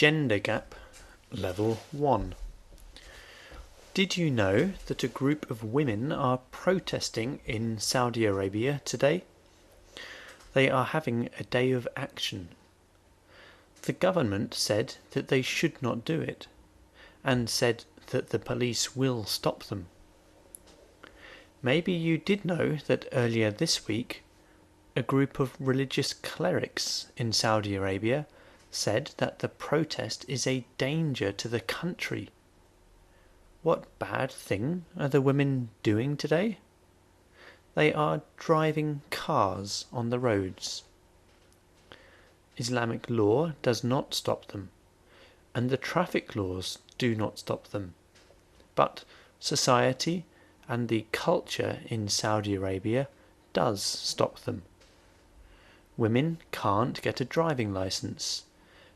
Gender gap, level 1. Did you know that a group of women are protesting in Saudi Arabia today? They are having a day of action. The government said that they should not do it, and said that the police will stop them. Maybe you did know that earlier this week, a group of religious clerics in Saudi Arabia said that the protest is a danger to the country. What bad thing are the women doing today? They are driving cars on the roads. Islamic law does not stop them, and the traffic laws do not stop them. But society and the culture in Saudi Arabia does stop them. Women can't get a driving license,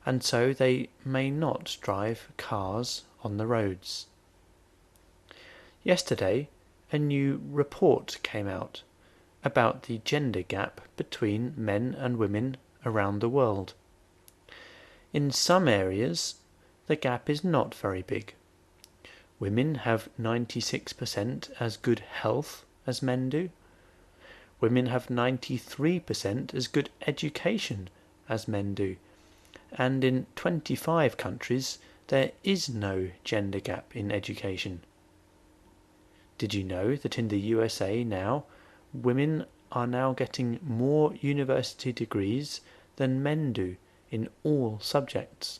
and so they may not drive cars on the roads. Yesterday, a new report came out about the gender gap between men and women around the world. In some areas, the gap is not very big. Women have 96% as good health as men do. Women have 93% as good education as men do. And in 25 countries, there is no gender gap in education. Did you know that in the USA now, women are now getting more university degrees than men do in all subjects?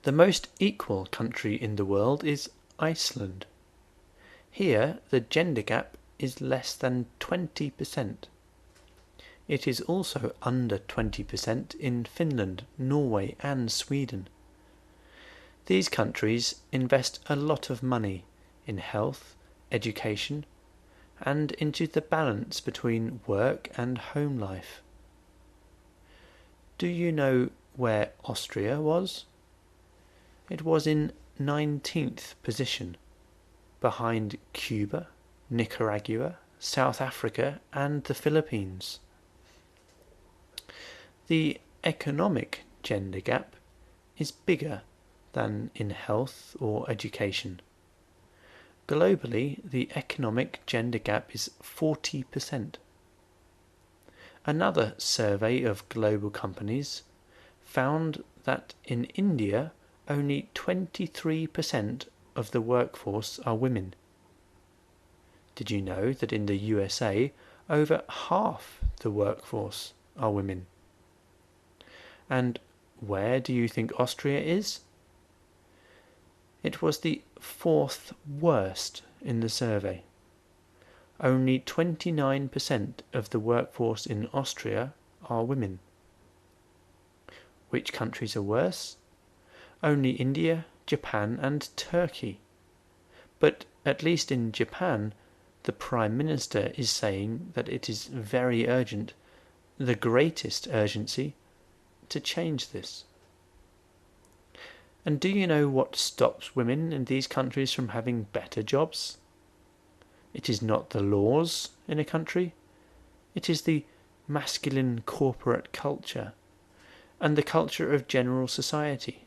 The most equal country in the world is Iceland. Here, the gender gap is less than 20%. It is also under 20% in Finland, Norway and Sweden. These countries invest a lot of money in health, education, and into the balance between work and home life. Do you know where Austria was? It was in 19th position, behind Cuba, Nicaragua, South Africa and the Philippines. The economic gender gap is bigger than in health or education. Globally, the economic gender gap is 40%. Another survey of global companies found that in India, only 23% of the workforce are women. Did you know that in the USA, over half the workforce are women? And where do you think Austria is? It was the 4th worst in the survey. Only 29% of the workforce in Austria are women. Which countries are worse? Only India, Japan and Turkey. But at least in Japan, the Prime Minister is saying that it is very urgent, the greatest urgency, to change this. And do you know what stops women in these countries from having better jobs? It is not the laws in a country. It is the masculine corporate culture and the culture of general society.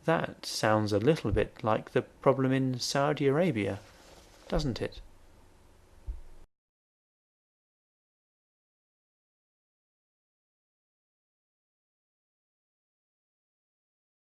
That sounds a little bit like the problem in Saudi Arabia, doesn't it?